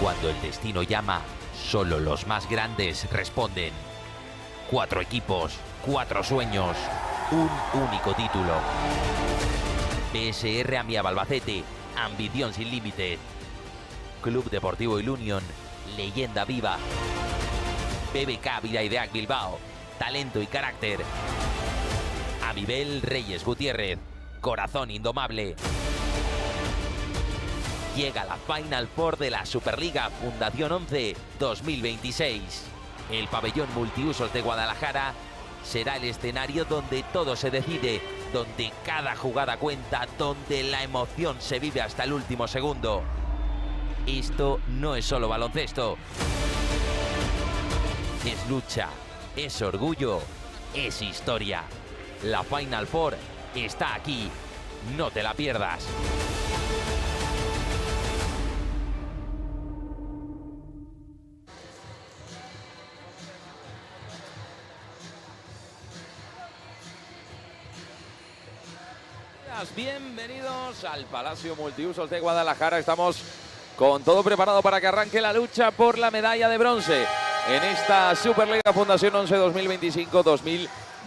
Cuando el destino llama, solo los más grandes responden. 4 equipos, 4 sueños, un único título. PSR Amiab Albacete, ambición sin límites. Club Deportivo Ilunion, leyenda viva. BBK Bidaideac Bilbao, talento y carácter. Amibel Reyes Gutiérrez, corazón indomable. Llega la Final Four de la Superliga Fundación 11 2026. El pabellón multiusos de Guadalajara será el escenario donde todo se decide, donde cada jugada cuenta, donde la emoción se vive hasta el último segundo. Esto no es solo baloncesto. Es lucha, es orgullo, es historia. La Final Four está aquí. No te la pierdas. Bienvenidos al Palacio Multiusos de Guadalajara. Estamos con todo preparado para que arranque la lucha por la medalla de bronce en esta Superliga Fundación 11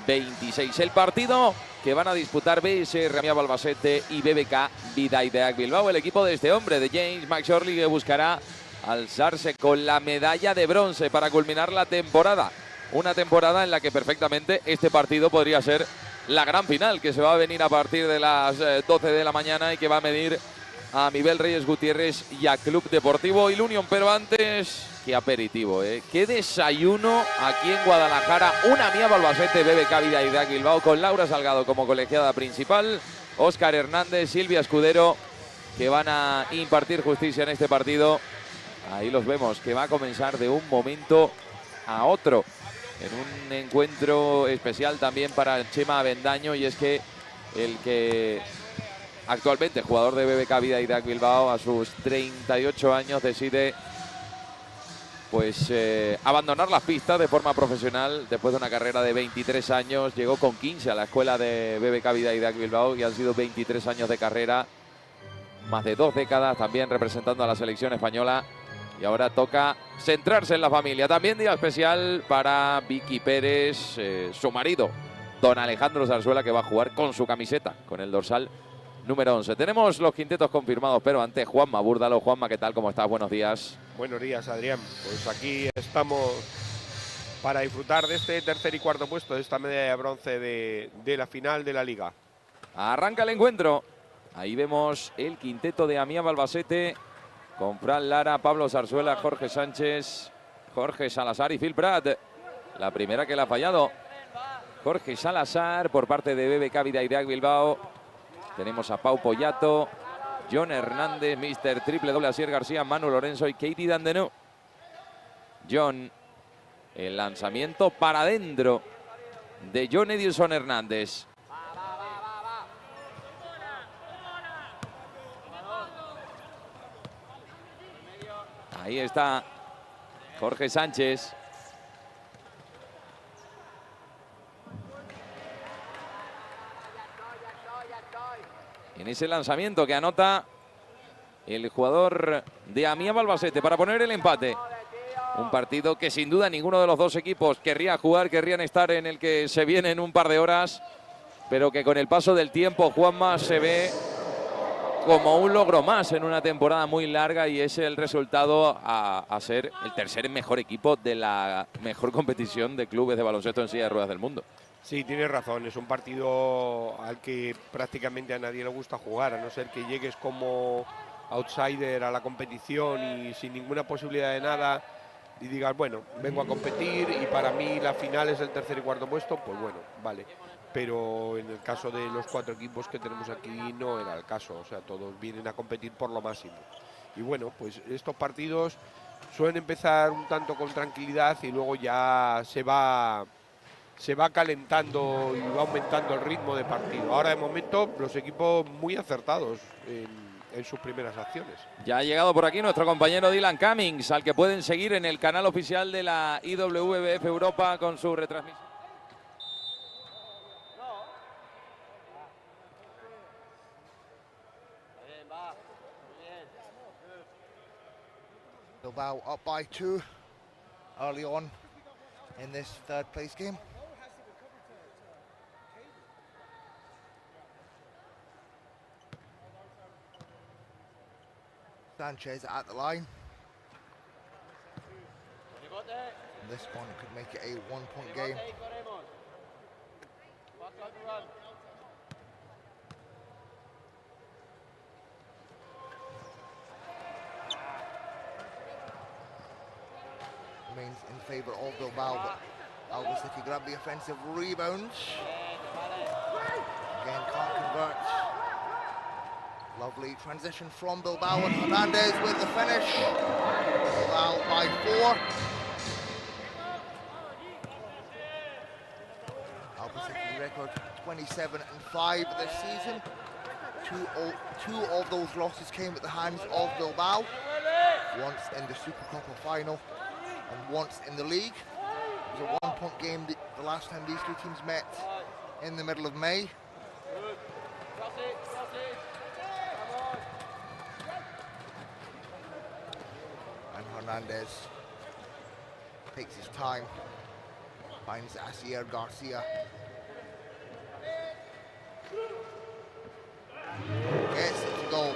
2025-2026. El partido que van a disputar BSR Amiab Albacete y BBK Bidaideac Bilbao. El equipo de este hombre, de James McSorley, que buscará alzarse con la medalla de bronce para culminar la temporada. Una temporada en la que perfectamente este partido podría ser la gran final, que se va a venir a partir de las 12 de la mañana y que va a medir a Amibel Reyes Gutiérrez y a Club Deportivo Ilunion. Pero antes, qué aperitivo, qué desayuno aquí en Guadalajara. Una Amiab Albacete BBK Bidaideac Bilbao con Laura Salgado como colegiada principal, Óscar Hernández, Silvia Escudero, que van a impartir justicia en este partido. Ahí los vemos, que va a comenzar de un momento a otro, en un encuentro especial también para Chema Avendaño, y es que el que actualmente jugador de BBK Bidaideac Bilbao a sus 38 años decide pues abandonar las pistas de forma profesional después de una carrera de 23 años. Llegó con 15 a la escuela de BBK Bidaideac Bilbao y han sido 23 años de carrera, más de 2 décadas también representando a la selección española. Y ahora toca centrarse en la familia. También día especial para Vicky Pérez, su marido, don Alejandro Zarzuela, que va a jugar con su camiseta, con el dorsal número 11. Tenemos los quintetos confirmados, pero antes Juanma Búrdalo. Juanma, ¿qué tal? ¿Cómo estás? Buenos días. Buenos días, Adrián. Pues aquí estamos para disfrutar de este tercer y cuarto puesto, de esta medalla de bronce de la final de la Liga. Arranca el encuentro. Ahí vemos el quinteto de Amiab Albacete, con Fran Lara, Pablo Zarzuela, Jorge Sánchez, Jorge Salazar y Phil Pratt. La primera que le ha fallado Jorge Salazar por parte de BBK Bidaideac Bilbao. Tenemos a Pau Poyato, John Hernández, Mr. Triple Doble, Asier García, Manu Lorenzo y Katie Dandenú. John, el lanzamiento para adentro de John Edilson Hernández. Ahí está Jorge Sánchez. En ese lanzamiento que anota el jugador de Amiab Albacete para poner el empate. Un partido que sin duda ninguno de los dos equipos querría jugar, querrían estar en el que se viene en un par de horas, pero que con el paso del tiempo, Juanma, se ve como un logro más en una temporada muy larga, y es el resultado a ser el tercer mejor equipo de la mejor competición de clubes de baloncesto en silla de ruedas del mundo. Sí, tienes razón, es un partido al que prácticamente a nadie le gusta jugar, a no ser que llegues como outsider a la competición y sin ninguna posibilidad de nada y digas, bueno, vengo a competir y para mí la final es el tercer y cuarto puesto, pues bueno, vale. Pero en el caso de los 4 equipos que tenemos aquí no era el caso, o sea, todos vienen a competir por lo máximo. Y bueno, pues estos partidos suelen empezar un tanto con tranquilidad y luego ya se va calentando y va aumentando el ritmo de partido. Ahora de momento los equipos muy acertados en sus primeras acciones. Ya ha llegado por aquí nuestro compañero Dylan Cummings, al que pueden seguir en el canal oficial de la IWBF Europa con su retransmisión. Bilbao up by 2 early on in this third place game. Sanchez at the line. And this one could make it a 1-point game. Remains in favour of Bilbao, but Albacete grab the offensive rebound. Again, can't convert. Lovely transition from Bilbao, and Hernandez with the finish. Bilbao by 4. Albacete record 27-5 this season. Two of those losses came at the hands of Bilbao. Once in the Supercopa final and once in the league. It was a 1-point game the last time these two teams met in the middle of May. And Hernandez takes his time, finds Asier Garcia. Gets it to go.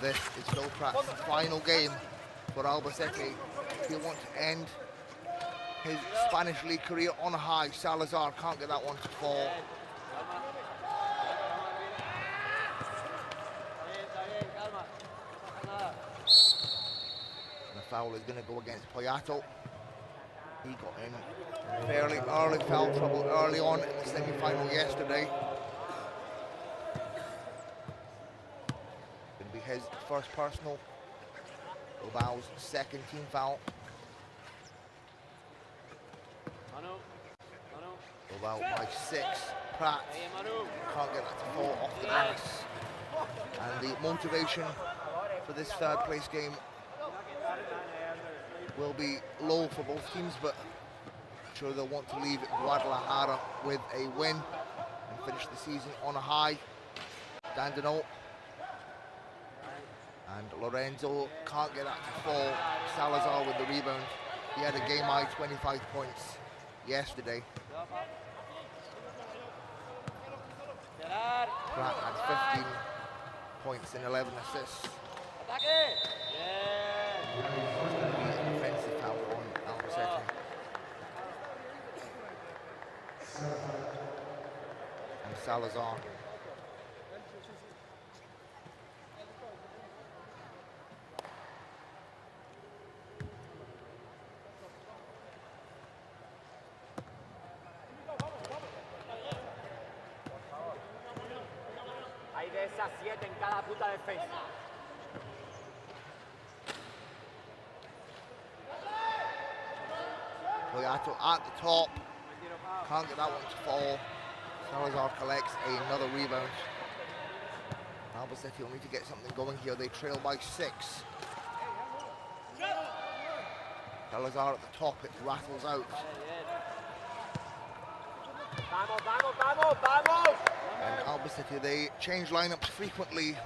This is Phil Pratt's final game for Albacete. He wants to end his Spanish League career on a high. Salazar can't get that one to fall. And the foul is going to go against Poyato. He got in fairly early foul trouble early on in the semi-final yesterday. His first personal, Bilbao's second team foul. Bilbao by 6. Pratt can't get that to fall off the glass. And the motivation for this third place game will be low for both teams, but I'm sure they'll want to leave Guadalajara with a win and finish the season on a high. Dandenot and Lorenzo can't get that to fall. Salazar with the rebound. He had a game-high 25 points yesterday. Pratt had 15 points and 11 assists. An offensive foul on Albacete. And Salazar. Esas 7 en cada puta defensa. Poyato at the top. Can't get that one to fall. Salazar collects another rebound. Albacete will need to get something going here. They trail by 6. Salazar at the top, it rattles out. Vamos, vamos, vamos, vamos! And Albacete, they change lineups frequently,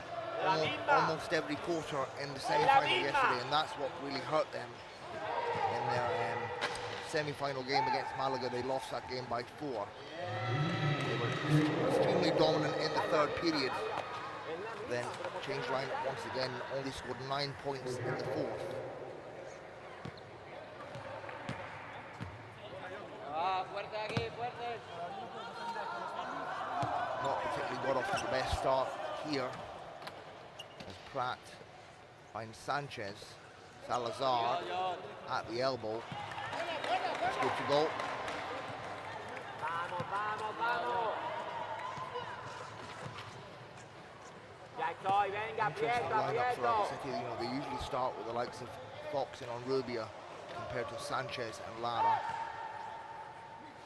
almost every quarter in the semi-final yesterday, and that's what really hurt them in their semi-final game against Malaga. They lost that game by 4. They were extremely dominant in the third period, then changed lineup once again, only scored 9 points in the fourth. Not particularly got off to the best start here as Pratt finds Sanchez. Salazar at the elbow. It's good to go. Interesting lineup for Albacete. You know, they usually start with the likes of Fox and Onrubia compared to Sanchez and Lara.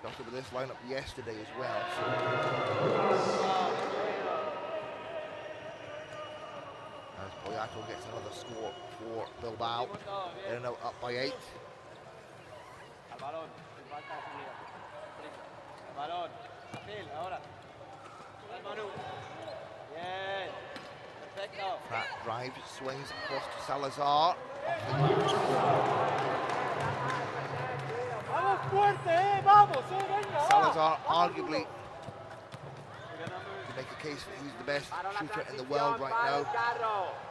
Started with this lineup yesterday as well. As Poyato gets another score for Bilbao. They're now up by 8. Balón. Fácil, ahora. Manu. Bien. Perfecto. Pratt drives, swings across to Salazar. Vamos fuerte, vamos, venga. Salazar arguably, you make a case that he's the best shooter in the world right now.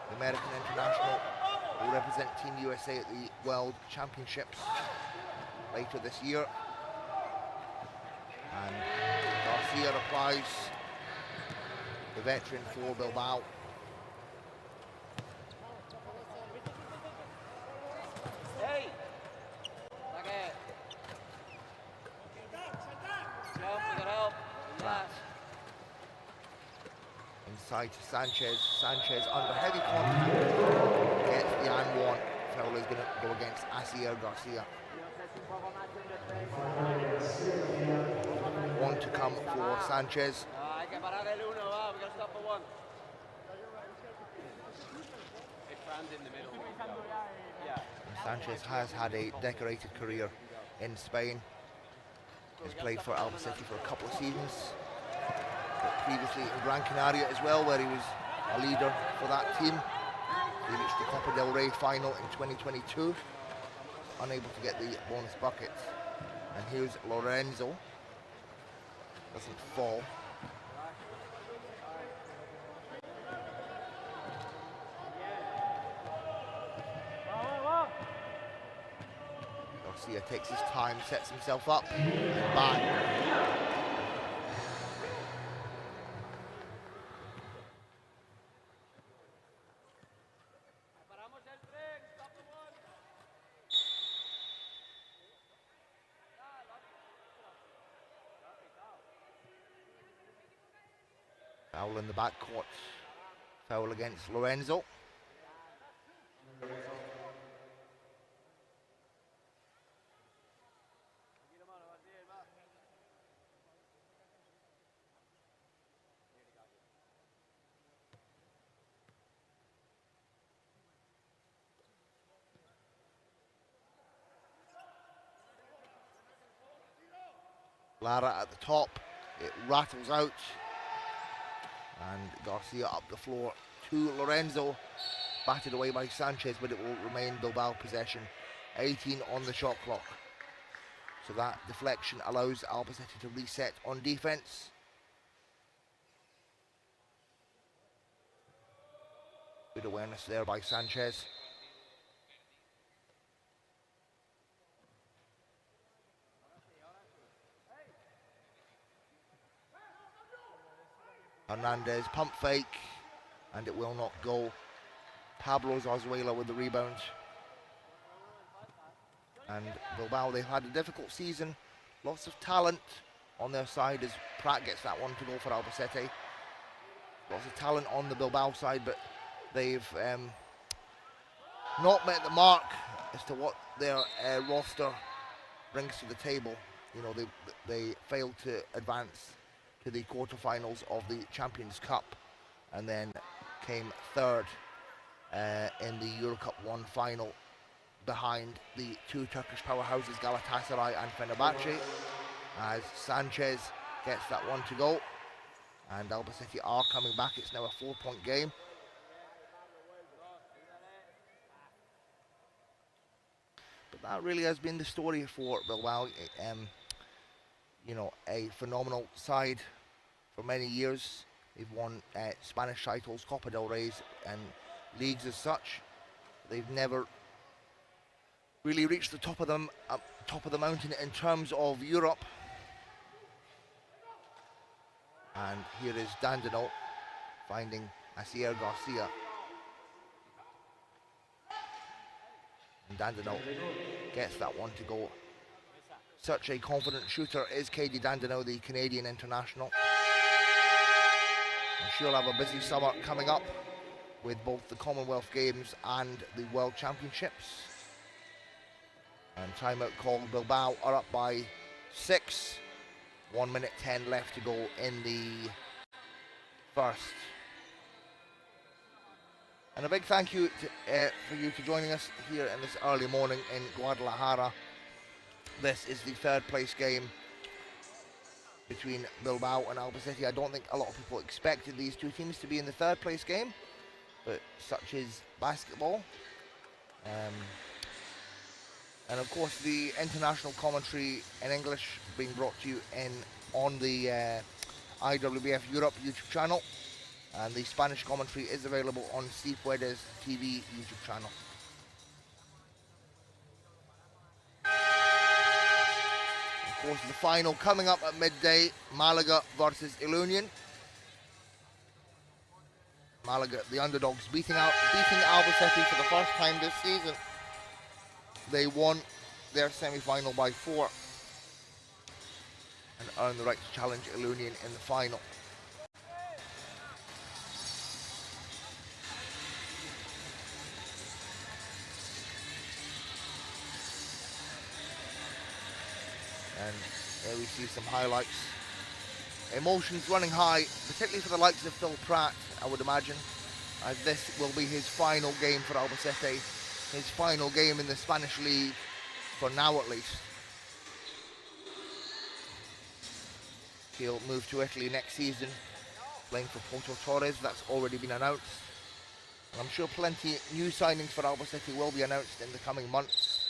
The American international will represent Team USA at the World Championships later this year. And Garcia applies, the veteran for Bilbao. Hey. Saque. Jump, we got help. Relax. Inside to Sanchez. Sanchez under heavy contact gets the and one. Foul is going to go against Asier Garcia. One to come for Sanchez. Hay que parar el uno, va. We gotta stop for one. In the middle. Yeah. Sanchez has had a decorated career in Spain. Has played for Albacete for a couple of seasons. But previously in Gran Canaria as well, where he was a leader for that team. He reached the Copa del Rey final in 2022. Unable to get the bonus bucket. And here's Lorenzo. Doesn't fall. Garcia takes his time, sets himself up, and bang. Foul in the backcourt. Foul against Lorenzo. Lara at the top, it rattles out, and Garcia up the floor to Lorenzo, batted away by Sanchez, but it will remain Bilbao possession. 18 on the shot clock, so that deflection allows Albacete to reset on defense. Good awareness there by Sanchez. Hernandez pump fake, and it will not go. Pablo Zarzuela with the rebound. And Bilbao, they've had a difficult season. Lots of talent on their side as Pratt gets that one to go for Albacete. Lots of talent on the Bilbao side, but they've not met the mark as to what their roster brings to the table. You know, they failed to advance to the quarterfinals of the Champions Cup, and then came third in the Eurocup 1 final behind the two Turkish powerhouses Galatasaray and Fenerbahce, as Sanchez gets that one to go, and Albacete are coming back. It's now a 4-point game. But that really has been the story for Bilbao. You know, a phenomenal side for many years. They've won Spanish titles, Copa del Rey's, and leagues as such. They've never really reached the top of the mountain in terms of Europe. And here is Dandino finding Asier Garcia. And Dandino gets that one to go. Such a confident shooter is Katie Dandino, the Canadian international. And she'll have a busy summer coming up with both the Commonwealth Games and the World Championships. And timeout called. Bilbao are up by 6. 1 minute 10 left to go in the first. And a big thank you for you to joining us here in this early morning in Guadalajara. This is the third place game between Bilbao and Albacete. I don't think a lot of people expected these two teams to be in the third place game, but such is basketball. And of course the international commentary in English being brought to you on the IWBF Europe YouTube channel, and the Spanish commentary is available on Si Puedes TV YouTube channel. Of course, the final coming up at midday, Malaga versus Ilunion. Malaga, the underdogs, beating Albacete for the first time this season. They won their semi-final by 4 and earned the right to challenge Ilunion in the final. And there we see some highlights. Emotions running high, particularly for the likes of Phil Pratt, I would imagine, as this will be his final game for Albacete, his final game in the Spanish league, for now at least. He'll move to Italy next season, playing for Porto Torres. That's already been announced. And I'm sure plenty new signings for Albacete will be announced in the coming months.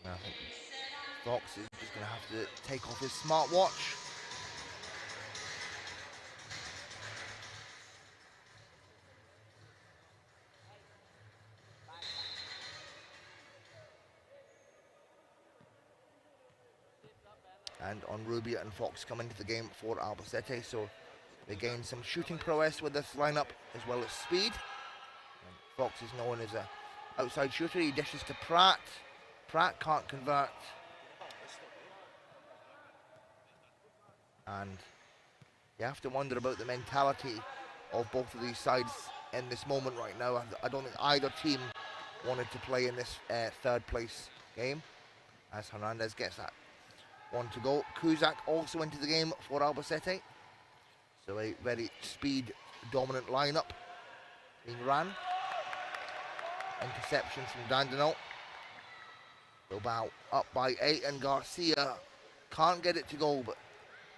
I think Fox is just going to have to take off his smartwatch. And on Rubia and Fox come into the game for Albacete, so they gain some shooting prowess with this lineup as well as speed. And Fox is known as an outside shooter. He dishes to Pratt. Pratt can't convert. And you have to wonder about the mentality of both of these sides in this moment right now. I don't think either team wanted to play in this third place game, as Hernandez gets that one to go. Kuzak also into the game for Albacete. So a very speed dominant lineup being ran. Interceptions from Dandenot. Bilbao up by 8, and Garcia can't get it to go, but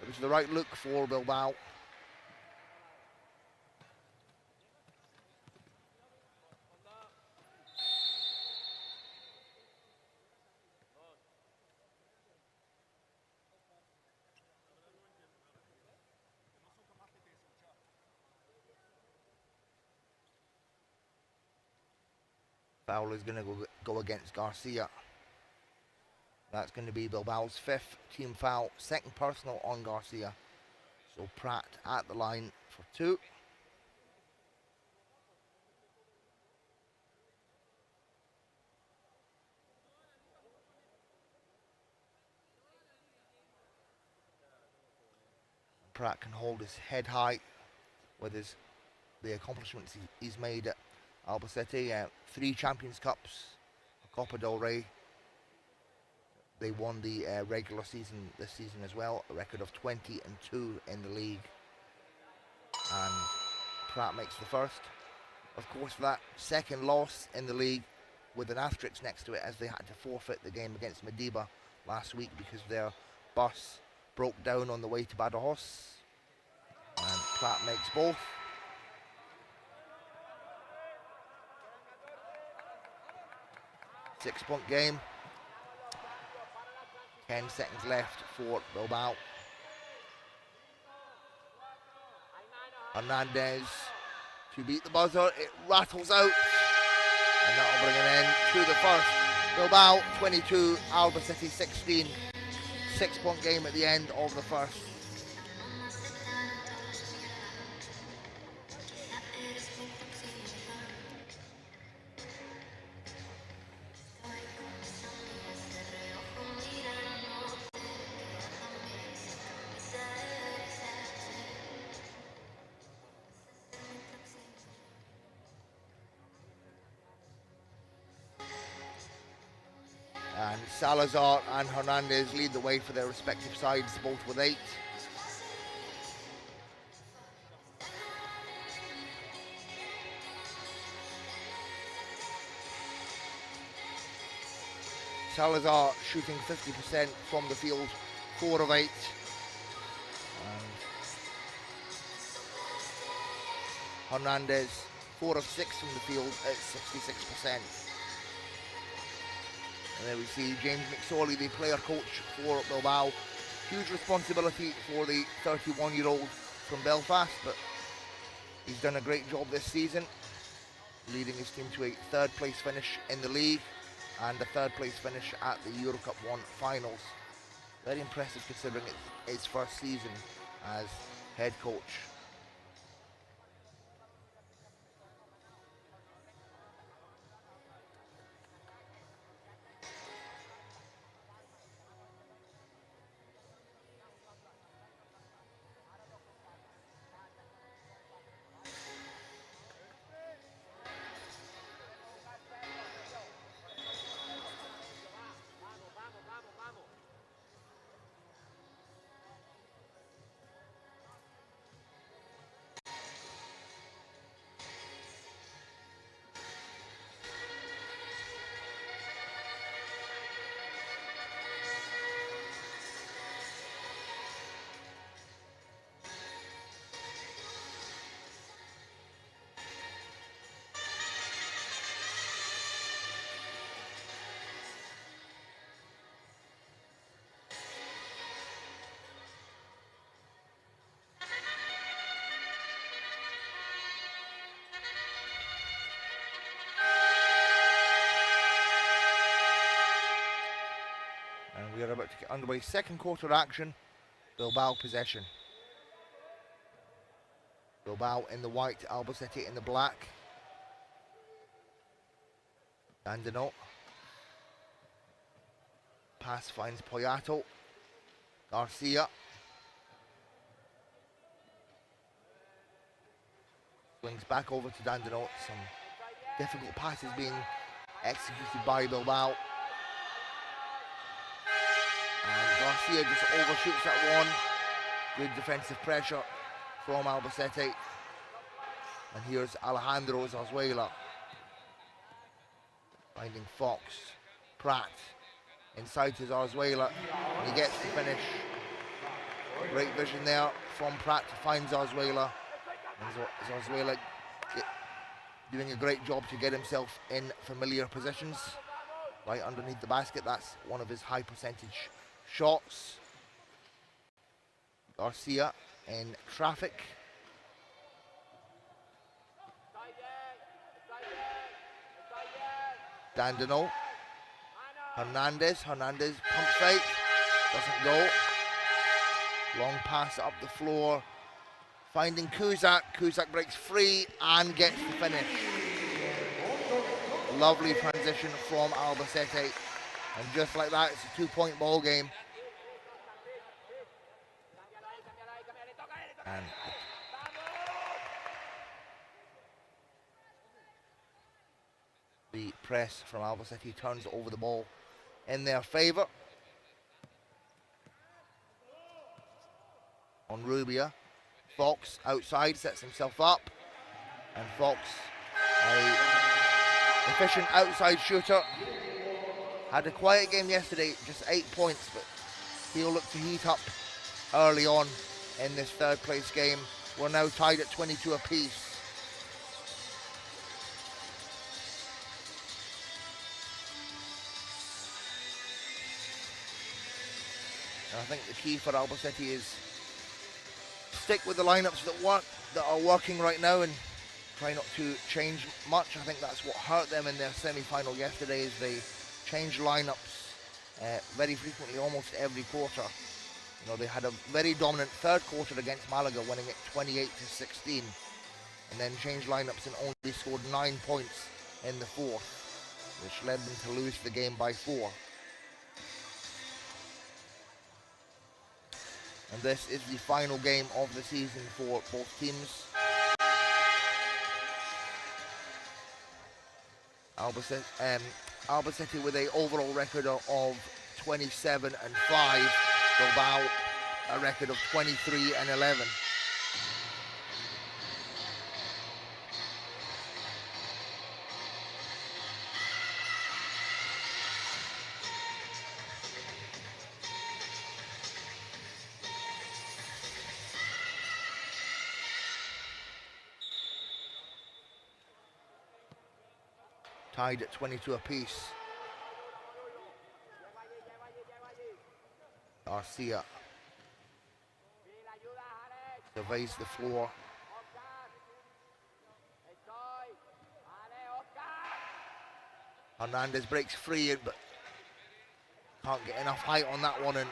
it was the right look for Bilbao. Foul is going to go against Garcia. That's going to be Bilbao's 5th team foul, 2nd personal on Garcia. So Pratt at the line for 2. Pratt can hold his head high with the accomplishments he's made at Albacete. 3 Champions Cups, a Copa del Rey. They won the regular season this season as well, a record of 20-2 in the league. And Pratt makes the first. Of course, that second loss in the league with an asterisk next to it, as they had to forfeit the game against Madiba last week because their bus broke down on the way to Badajoz. And Pratt makes both. Six-point game. 10 seconds left for Bilbao. Hernandez to beat the buzzer. It rattles out. And that will bring an end to the first. Bilbao 22, Albacete 16. 6-point game at the end of the first. Salazar and Hernandez lead the way for their respective sides, both with 8. Salazar shooting 50% from the field, 4 of 8. And Hernandez, 4 of 6 from the field at 66%. And there we see James McSorley, the player coach for Bilbao. Huge responsibility for the 31-year-old from Belfast, but he's done a great job this season, leading his team to a 3rd place finish in the league and a 3rd place finish at the Euro Cup 1 finals. Very impressive considering it's his first season as head coach. And we are about to get underway. 2nd quarter action. Bilbao possession. Bilbao in the white, Albacete in the black. Dandino. Pass finds Poyato. Garcia. Swings back over to Dandino. Some difficult passes being executed by Bilbao. And Garcia just overshoots that one. Good defensive pressure from Albacete. And here's Alejandro Zarzuela. Finding Fox. Pratt. Inside to Zarzuela. And he gets the finish. Great vision there from Pratt to find Zarzuela. And Zarzuela doing a great job to get himself in familiar positions. Right underneath the basket. That's one of his high percentage shots. Garcia in traffic. Dandino. Hernandez pump fake. Doesn't go. Long pass up the floor. Finding Kuzak. Kuzak breaks free and gets the finish. Lovely transition from Albacete. And just like that, it's a 2-point ball game. And the press from Albacete turns over the ball in their favour. On Rubia. Fox outside sets himself up. And Fox, a efficient outside shooter. Had a quiet game yesterday, just 8 points, but he'll look to heat up early on in this 3rd place game. We're now tied at 22 apiece. And I think the key for Albacete is stick with the lineups that are working right now and try not to change much. I think that's what hurt them in their semi-final yesterday, is they changed lineups very frequently, almost every quarter. You know, they had a very dominant 3rd quarter against Malaga, winning it 28-16, and then changed lineups and only scored 9 points in the 4th, which led them to lose the game by 4. And this is the final game of the season for both teams. Albacete with a overall record of 27 and 5. Bilbao a record of 23 and 11. Tied at 22 apiece. Garcia surveys the floor. Hernandez breaks free, but can't get enough height on that one, and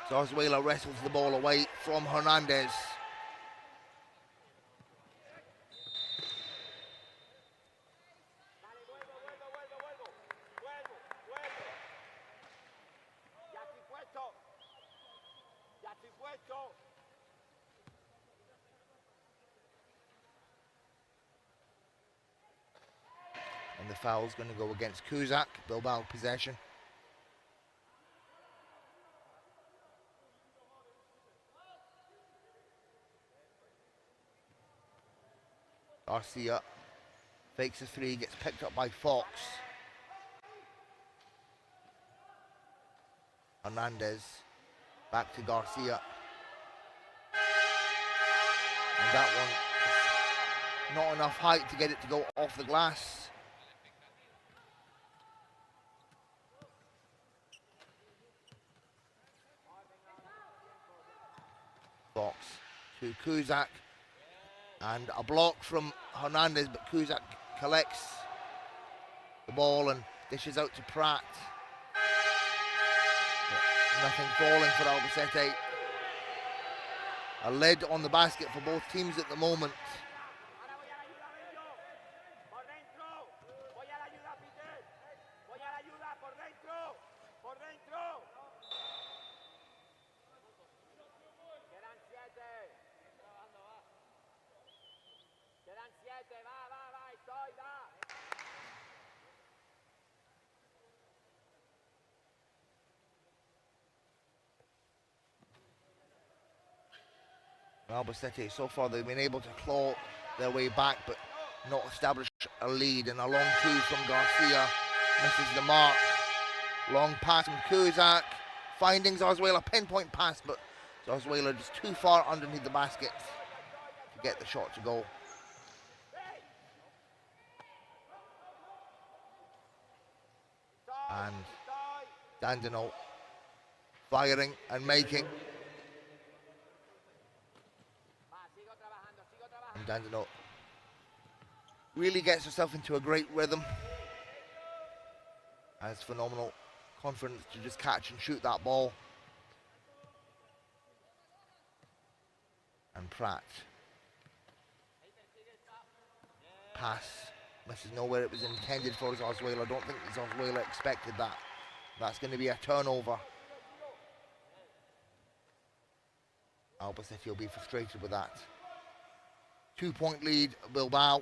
Zarzuela wrestles the ball away from Hernandez. And the foul's going to go against Kuzak. Bilbao possession. Garcia fakes a three, gets picked up by Fox. Hernandez back to Garcia. And that one, not enough height to get it to go off the glass. Fox to Kuzak. And a block from Hernandez, but Kuzak collects the ball and dishes out to Pratt. But nothing falling for Albacete. A lid on the basket for both teams at the moment. Albacete, so far they've been able to claw their way back, but not establish a lead. And a long two from Garcia misses the mark. Long pass from Kuzak, finding Zarzuela, pinpoint pass, but Zarzuela just too far underneath the basket to get the shot to go. And Dandino firing and making. And Dandino really gets herself into a great rhythm. Has phenomenal confidence to just catch and shoot that ball. And Pratt. Pass. Misses nowhere it was intended for Zarzuela. I don't think Zarzuela expected that. That's going to be a turnover. Albacete will be frustrated with that. 2-point lead, Bilbao.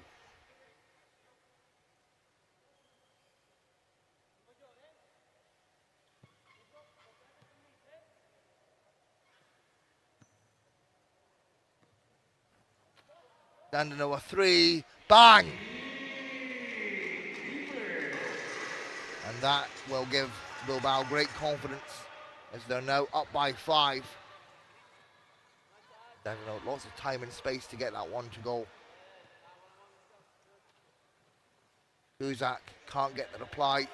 Dandino a three, bang! And that will give Bilbao great confidence as they're now up by 5. Dandino, lots of time and space to get that one to go. Kuzak can't get the reply.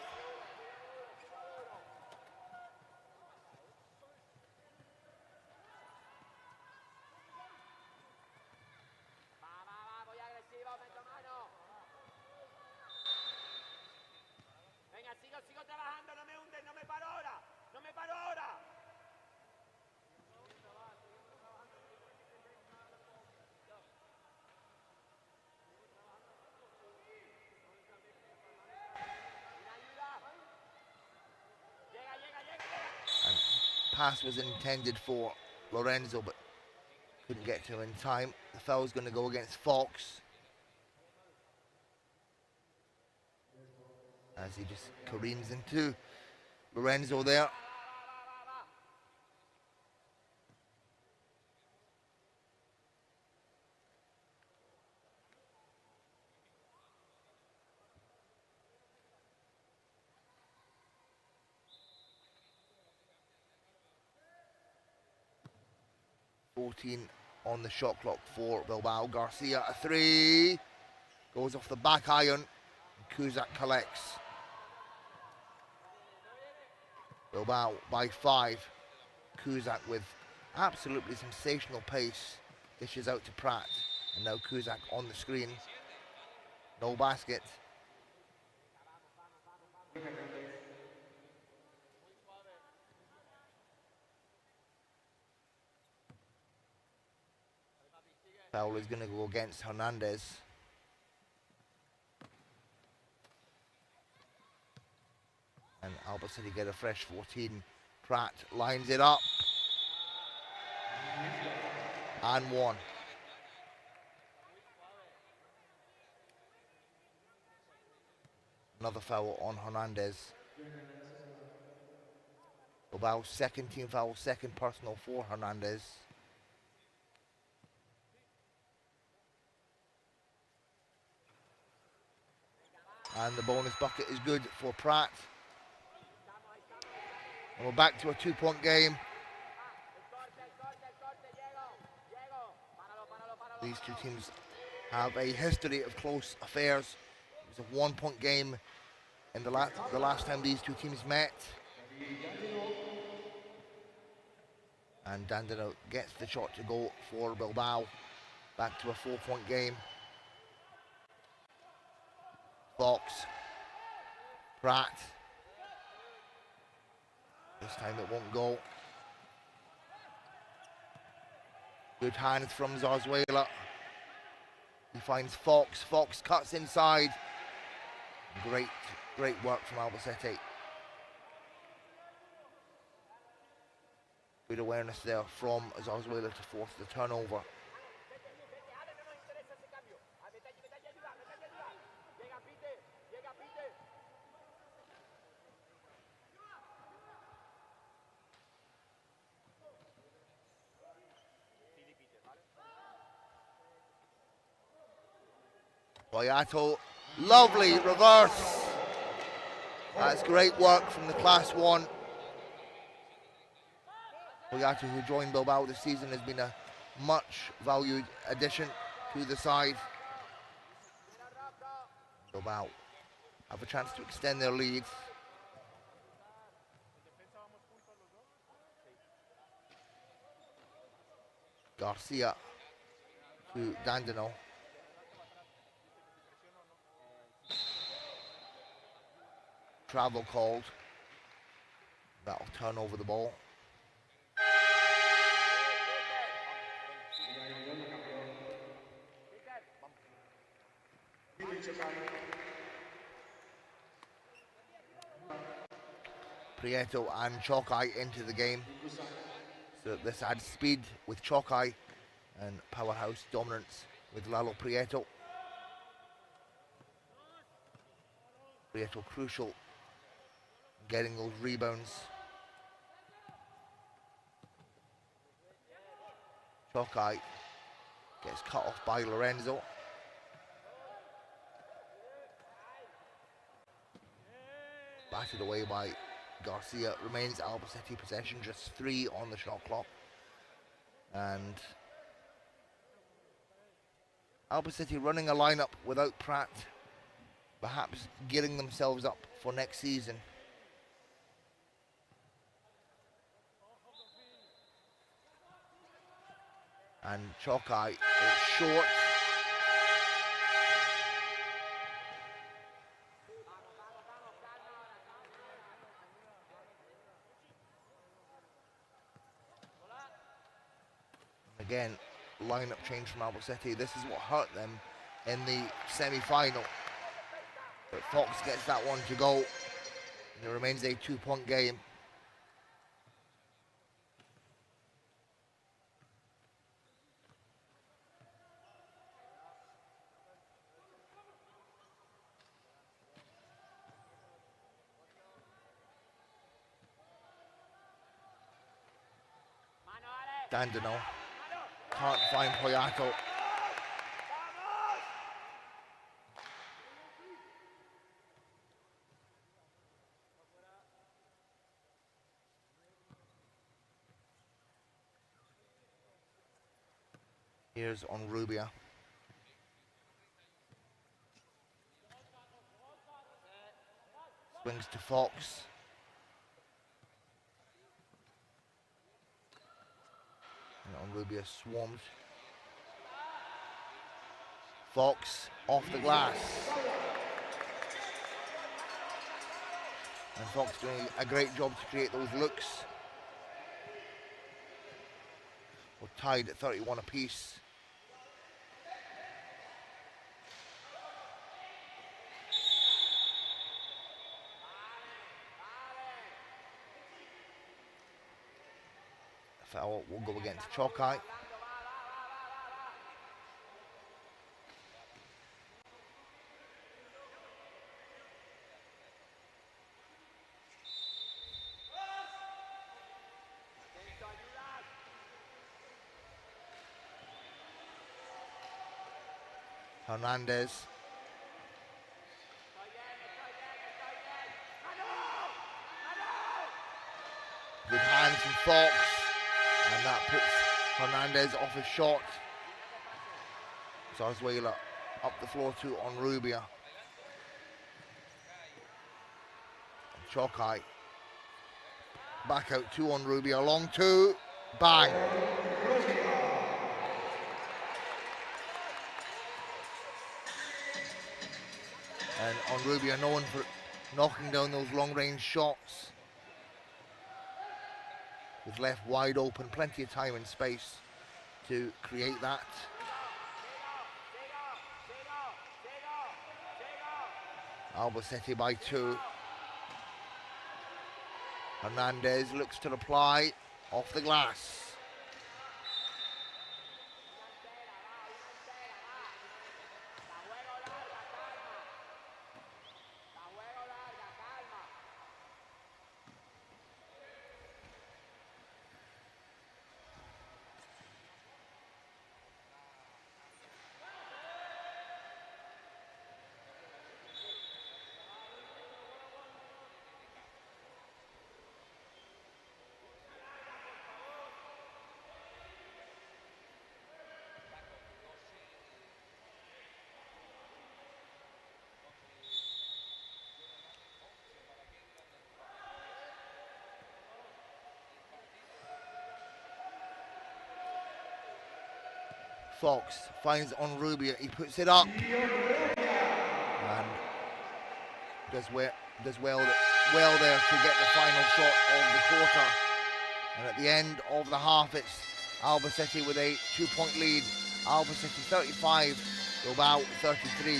Pass was intended for Lorenzo, but couldn't get to him in time. The foul's going to go against Fox. as he just careens into Lorenzo there. On the shot clock for Bilbao. Garcia, a three. Goes off the back iron. Kuzak collects. Bilbao by 5. Kuzak with absolutely sensational pace. Dishes out to Pratt. And now Kuzak on the screen. No basket. Foul is going to go against Hernandez. And Albacete get a fresh 14. Pratt lines it up. And 1. Another foul on Hernandez. Bilbao's second team foul, second personal for Hernandez. And the bonus bucket is good for Pratt. And we're back to a 2-point game. These two teams have a history of close affairs. It was a 1-point game in the last time these two teams met. And Dandino gets the shot to go for Bilbao. Back to a 4-point game. Fox. Pratt. This time it won't go. Good hands from Zarzuela. He finds Fox. Fox cuts inside. Great work from Albacete. Good awareness there from Zarzuela to force the turnover. Boyato, lovely reverse. That's great work from the Class 1. Boyato, who joined Bilbao this season, has been a much valued addition to the side. Bilbao have a chance to extend their lead. Garcia to Dandino. Travel called. That'll turn over the ball. Prieto and Chokai into the game. So this adds speed with Chokai and powerhouse dominance with Lalo Prieto. Prieto crucial getting those rebounds. Chokai gets cut off by Lorenzo. Batted away by Garcia. Remains Albacete possession, just 3 on the shot clock. And Albacete running a lineup without Pratt, perhaps gearing themselves up for next season. And Chokai is short. Again, lineup change from Albacete. This is what hurt them in the semi-final. But Fox gets that one to go. And it remains a 2-point game. Dandino can't find Hoyato. Here's on Rubia. Swings to Fox. And on Rubia swarmed. Fox off the glass. And Fox doing a great job to create those looks. We're tied at 31 apiece. Foul will go against Chokai. Hernandez. Good hands from Fox. And that puts Hernandez off his shot. Zarzuela up the floor to on Rubia. And Chokai back out two on Rubia. Long two. Bang. And on Rubia known for knocking down those long range shots. Was left wide open, plenty of time and space to create that. Albacete by two. Hernandez looks to reply, off the glass. Fox finds on Rubia, he puts it up and does well there to get the final shot of the quarter. And at the end of the half, it's Albacete with a 2-point lead. Albacete 35, Bilbao 33.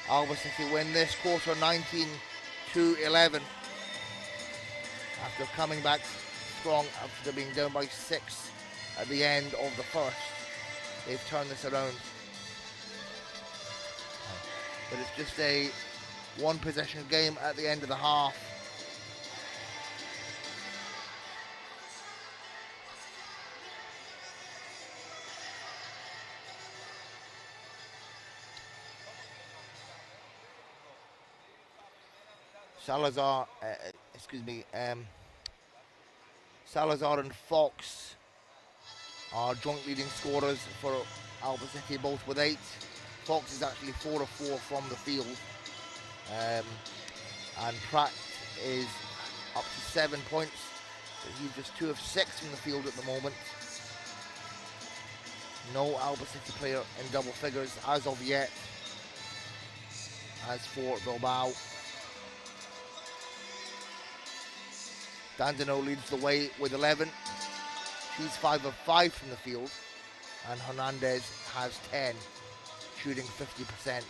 Albacete win this quarter 19-11. After coming back strong after being down by 6 at the end of the first. They've turned this around. But it's just a one possession game at the end of the half. Salazar and Fox are joint leading scorers for Albacete, both with 8. Fox is actually 4 of 4 from the field. And Pratt is up to 7 points. So he's just 2 of 6 from the field at the moment. No Albacete player in double figures as of yet. As for Bilbao, Dandino leads the way with 11. She's 5 of 5 from the field. And Hernandez has 10, shooting 50%.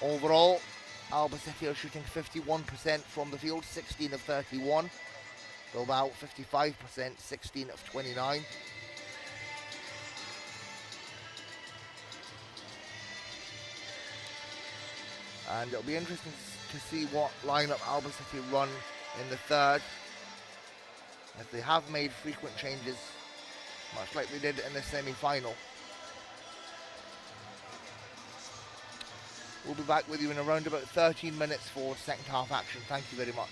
Overall, Albacete are shooting 51% from the field, 16 of 31. Bilbao 55%, 16 of 29. And it'll be interesting to see what lineup Albacete run in the third, as they have made frequent changes, much like they did in the semi-final. We'll be back with you in around about 13 minutes for second half action. Thank you very much.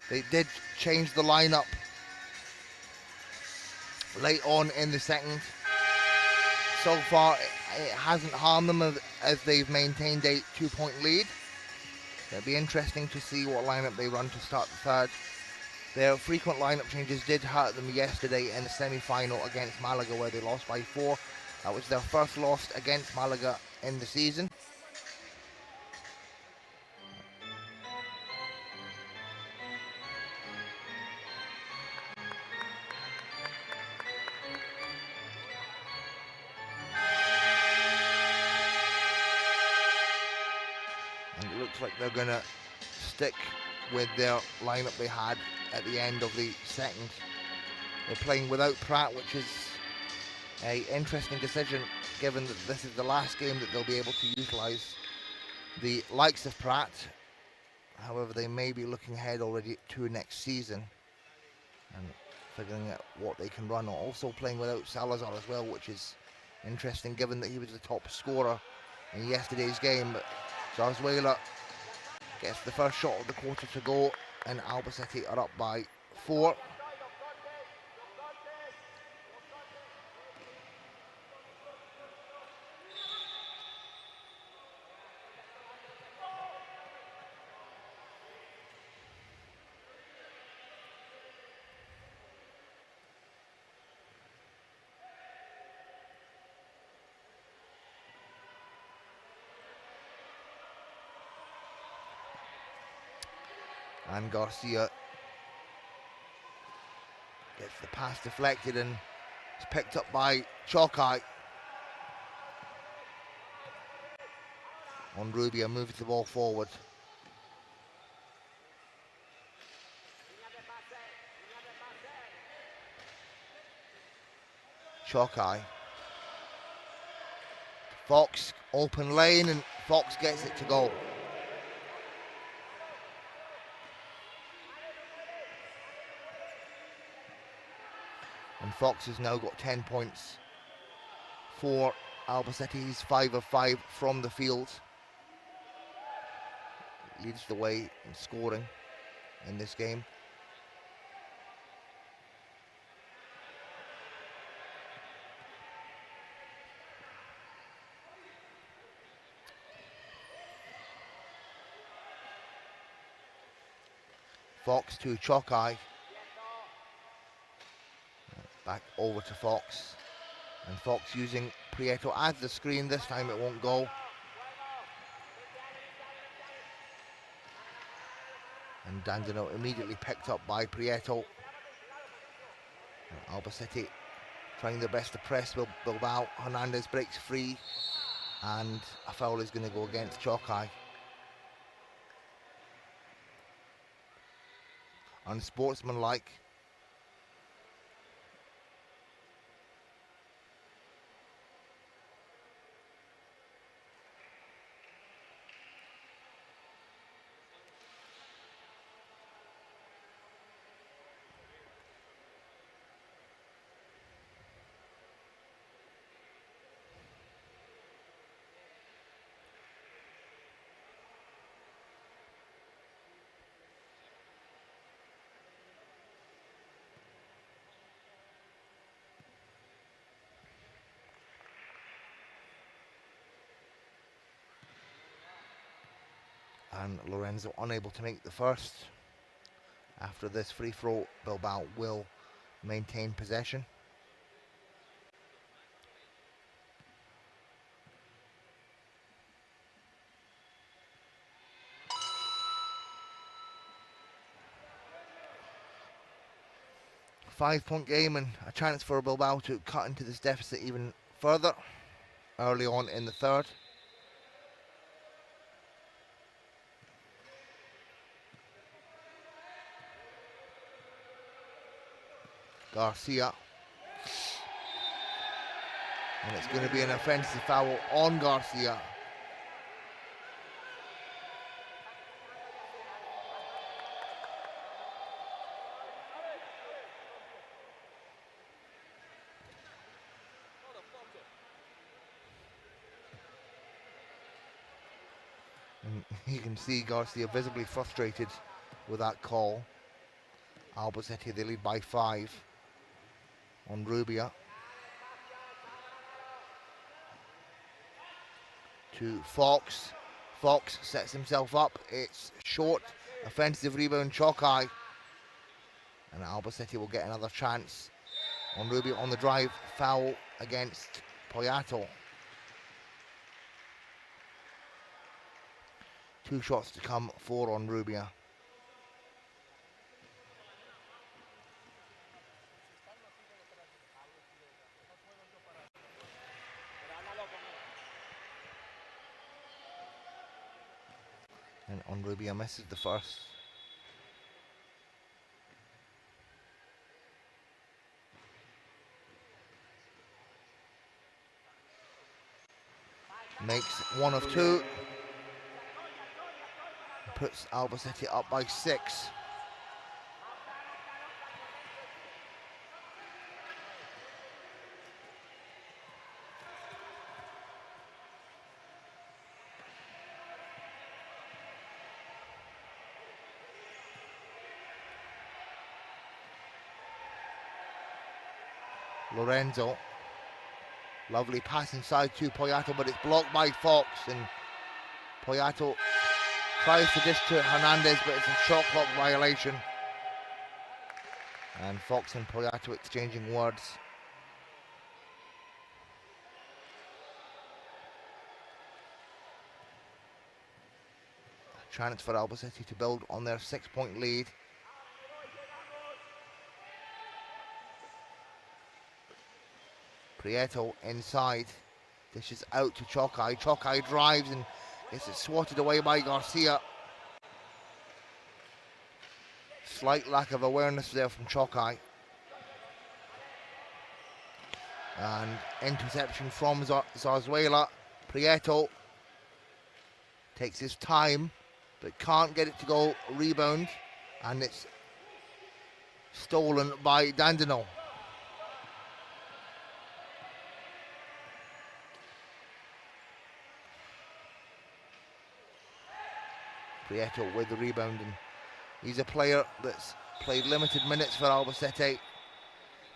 They did change the lineup late on in the second. So far, it hasn't harmed them as they've maintained a 2-point lead. It'll be interesting to see what lineup they run to start the third. Their frequent lineup changes did hurt them yesterday in the semi-final against Malaga, where they lost by 4. That was their first loss against Malaga in the season. And it looks like they're going to stick with their lineup they had at the end of the second. They're playing without Pratt, which is an interesting decision given that this is the last game that they'll be able to utilise the likes of Pratt. However, they may be looking ahead already to next season and figuring out what they can run. Also playing without Salazar as well, which is interesting given that he was the top scorer in yesterday's game. But Zarzuela gets the first shot of the quarter to go, and Albacete are up by 4. And Garcia gets the pass deflected and it's picked up by Chokai. Rubia moves the ball forward. Chokai. Fox, open lane, and Fox gets it to go. And Fox has now got 10 points for Albacete. He's 5 of 5 from the field. Leads the way in scoring in this game. Fox to Chokai. Back over to Fox. And Fox using Prieto as the screen. This time it won't go. And Dandino immediately picked up by Prieto. Albacete trying their best to press Bilbao. Hernandez breaks free. And a foul is going to go against Chokai. Unsportsmanlike. And Lorenzo unable to make the first. After this free throw, Bilbao will maintain possession. Five-point game and a chance for Bilbao to cut into this deficit even further early on in the third. Garcia. And it's going to be an offensive foul on Garcia. And you can see Garcia visibly frustrated with that call. Albacete, they lead by 5 on Rubia. To Fox. Fox sets himself up. It's short. Offensive rebound, Chokai. And Albacete will get another chance on Rubia on the drive. Foul against Poyato. 2 shots to come, 4 on Rubia. And on Rubia misses the first. Makes 1 of 2. Puts Albacete up by 6. Lorenzo. Lovely pass inside to Poyato, but it's blocked by Fox, and Poyato tries to dish to Hernandez, but it's a shot clock violation. And Fox and Poyato exchanging words. Chance for Albacete to build on their 6-point lead. Prieto inside, dishes out to Chokai. Chokai drives and gets it swatted away by Garcia. Slight lack of awareness there from Chokai. And interception from Zarzuela. Prieto takes his time, but can't get it to go. Rebound, and it's stolen by Dandino. Prieto with the rebound, and he's a player that's played limited minutes for Albacete.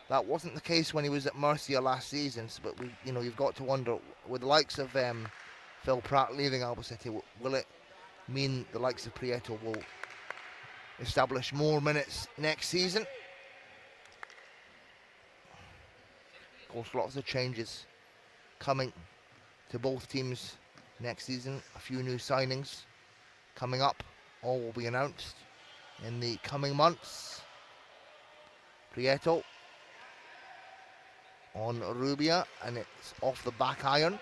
That wasn't the case when he was at Murcia last season, but you've got to wonder, with the likes of Phil Pratt leaving Albacete, will it mean the likes of Prieto will establish more minutes next season? Of course, lots of changes coming to both teams next season. A few new signings coming up. All will be announced in the coming months. Prieto on Rubia, and it's off the back iron.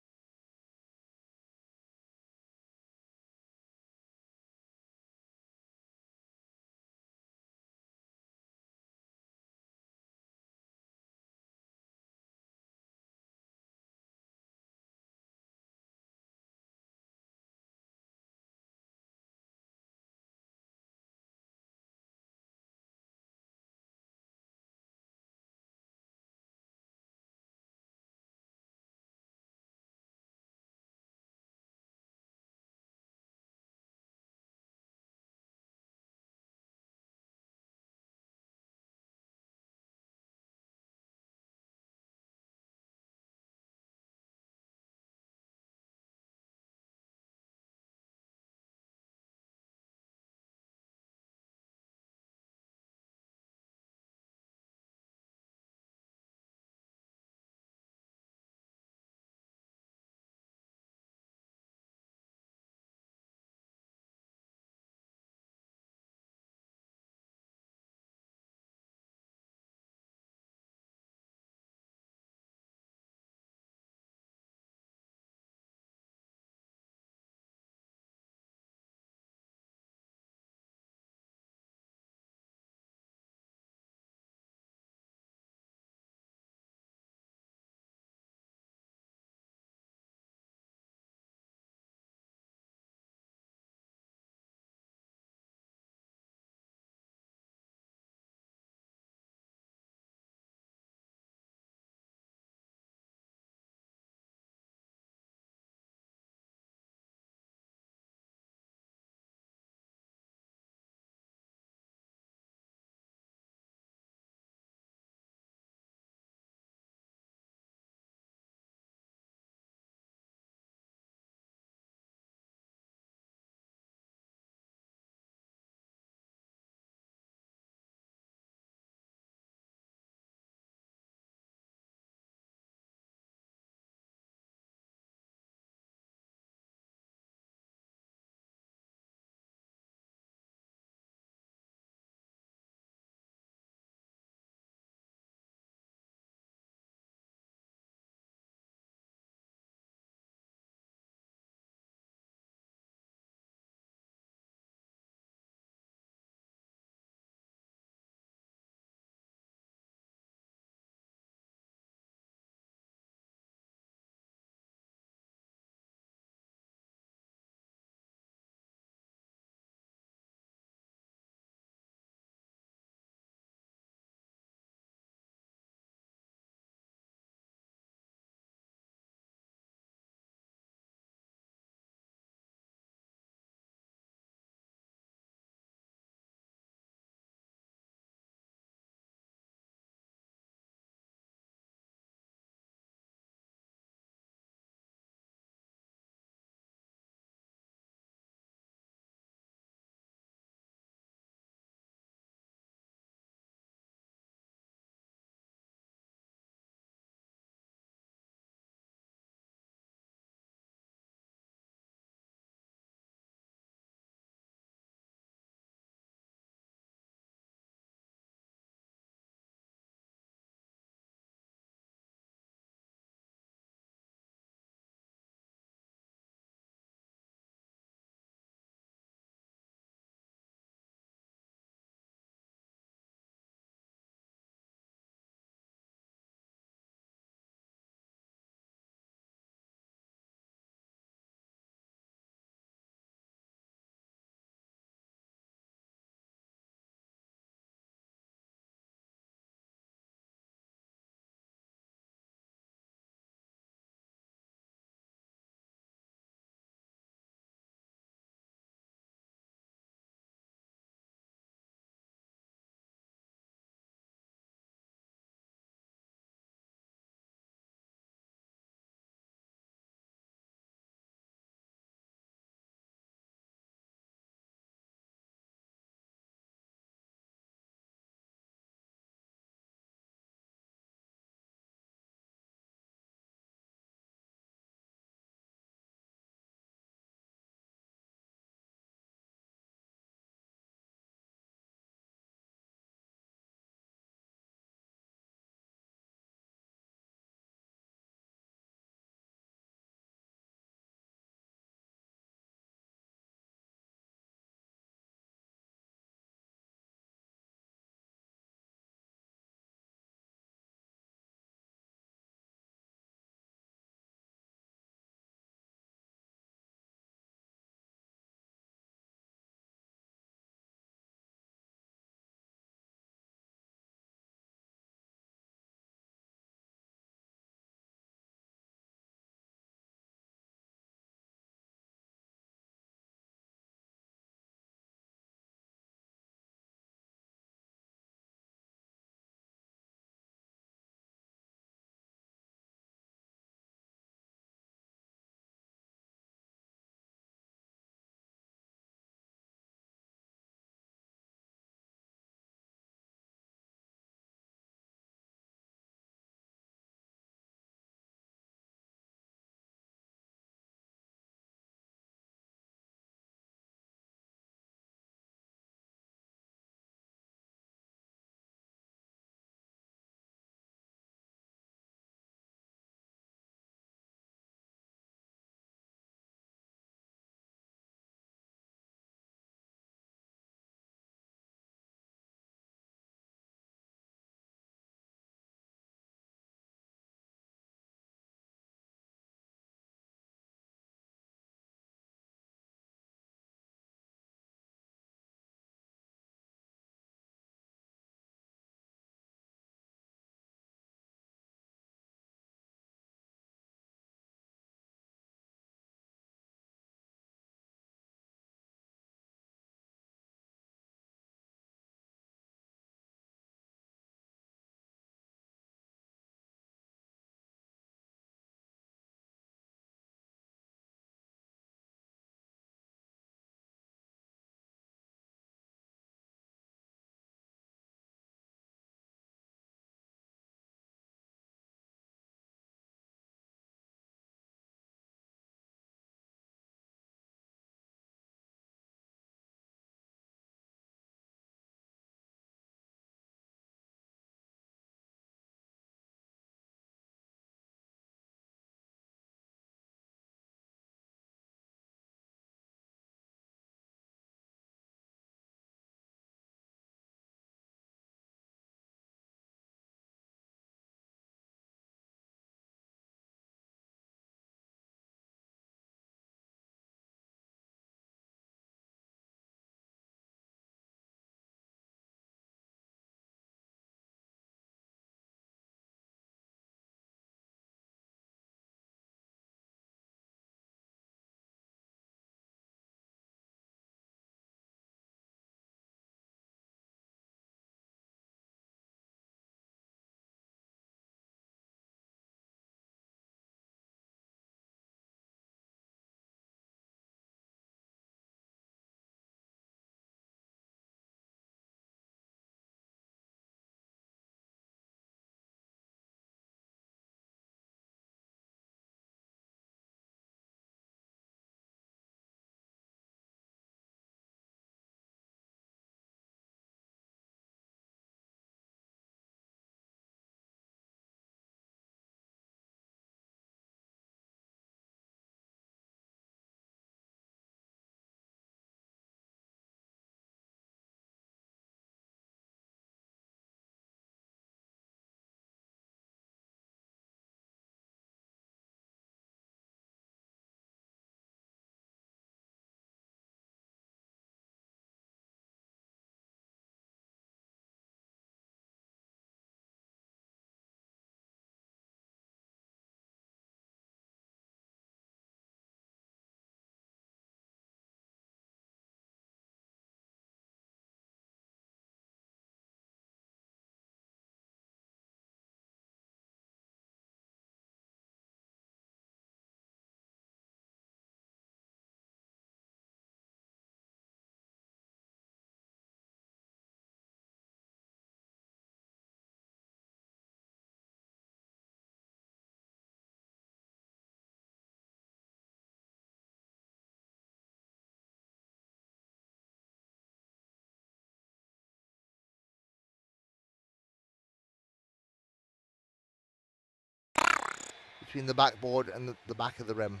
between the backboard and the back of the rim.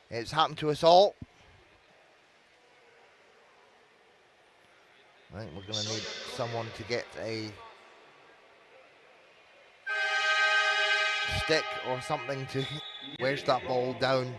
It's happened to us all. I think we're going to need someone to get a stick or something to wedge that ball down.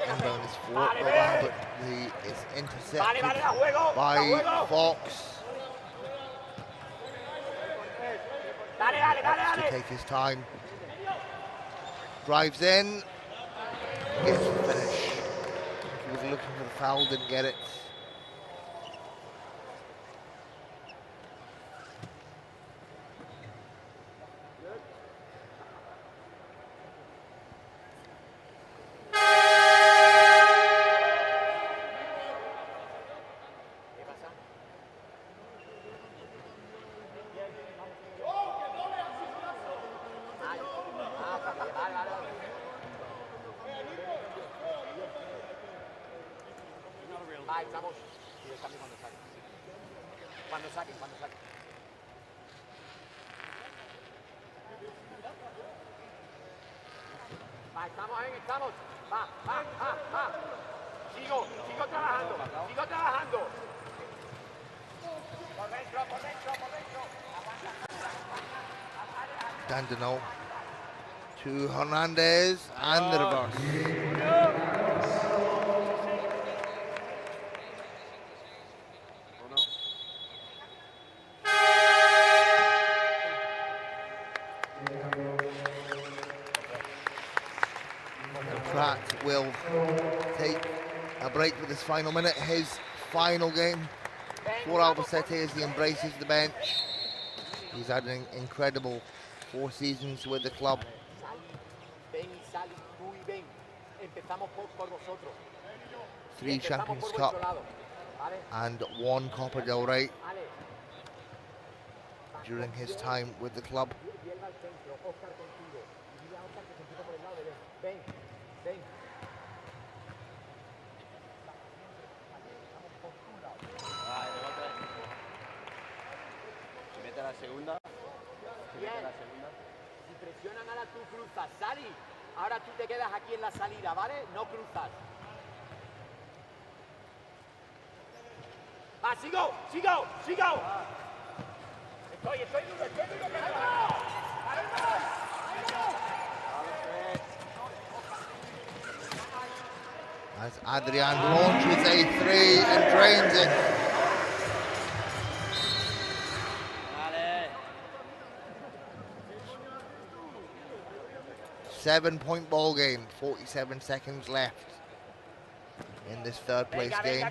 Inbound is for Bilbao, but it's intercepted by Fox. Fox to take his time. Drives in, gets the finish. He was looking for the foul, didn't get it. Estamos. Va. Sigo trabajando. Por dentro. Dandino to Hernandez and the reverse. Pratt will take a break with this final minute, his final game for Albacete as he embraces the bench. He's had an incredible 4 seasons with the club. 3 Champions Cup and 1 Copa del Rey during his time with the club. Segunda. Si presionan, ahora tú cruzas, Sally. Ahora tú te quedas aquí en la salida, ¿vale? No cruzas. ¡Va, sigo! Estoy duro. As Adrian launches a 3 and drains it. 7-point ball game, 47 seconds left in this third place game.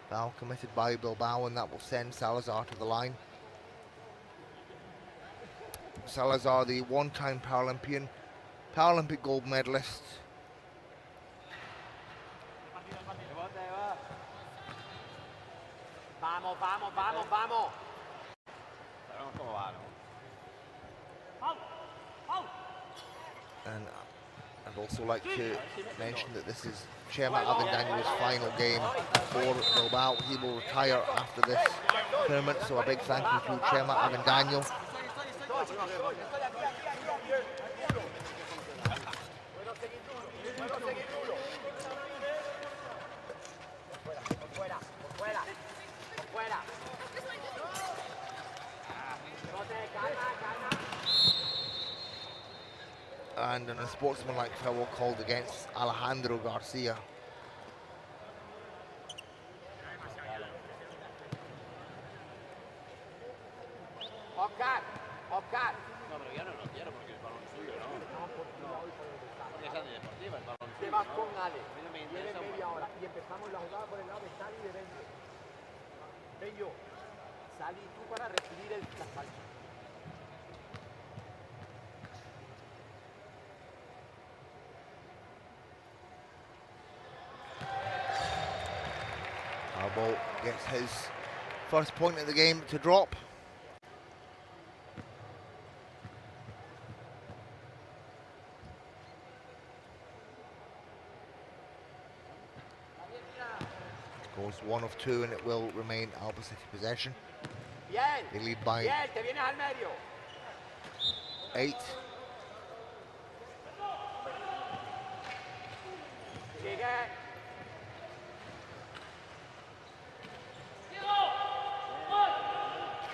Foul committed by Bilbao, and that will send Salazar to the line. Salazar, the 1-time Paralympic gold medalist. Vamos. And I'd also like to mention that this is Chairman Avendano's final game for Bilbao. He will retire after this tournament, so a big thank you to Chairman Avendano. And a sportsmanlike foul called against Alejandro Garcia. Oscar. No, pero ya no lo quiero porque el balón es suyo, ¿no? Porque es antideportiva, el balón es Te suyo. vas con Ale. A mí no me Tienes interesa. media hora y empezamos la jugada por el lado de Sally de 20. Ven yo. Salí tú para recibir la falta. Carbo gets his first point of the game to drop. Goes 1 of 2 and it will remain Alba City possession. Bien. They lead by Bien, te vienes al medio. 8. Sigue.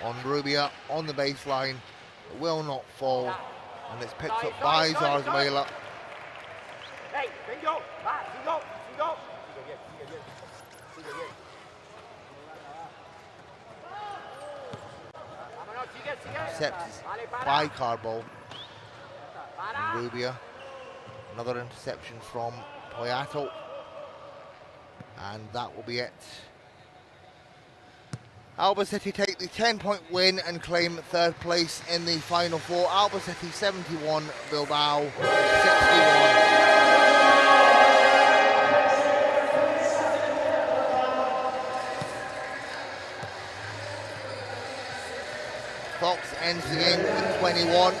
On Rubia, on the baseline, it will not fall, and it's picked up by Zarzuela. Hey, ven yo. Va, sigo, sigo. Sigue bien, sigue bien. Sigue bien. Vámonos, sigue, sigue. Intercepted Vale, para. by Carbo. Para. Rubia, another interception from Poyato, and that will be it. Alba City take the 10-point win and claim third place in the Final Four. Alba City 71, Bilbao 61. Fox ends the game with 21.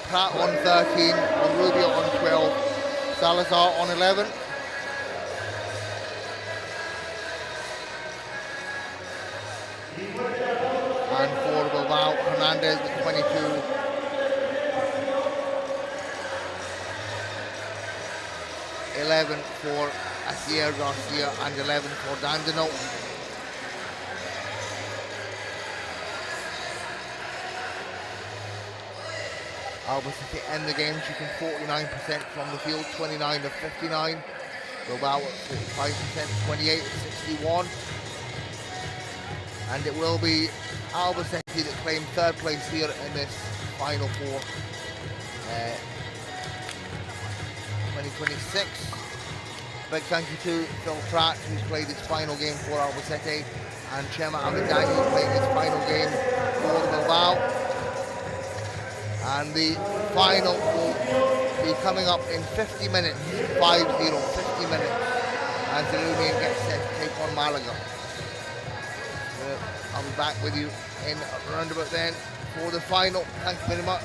Pratt on 13, on Rubio on 12, Salazar on 11. And for Bilbao, Hernandez with 22. $11 for Asier Garcia and 11 for Dandino. Alba City end the game shooting 49% from the field, 29 of 59. Bilbao at 45%, 28 of 61. And it will be Alba City that claim third place here in this Final Four 2026. Big thank you to Phil Pratt, who's played his final game for Alba City, and Chema Abendani playing his final game for Bilbao. And the final will be coming up in 50 minutes, 50 minutes, as the Lumiere gets set to take on Malaga. I'll be back with you in around about then for the final. Thank you very much.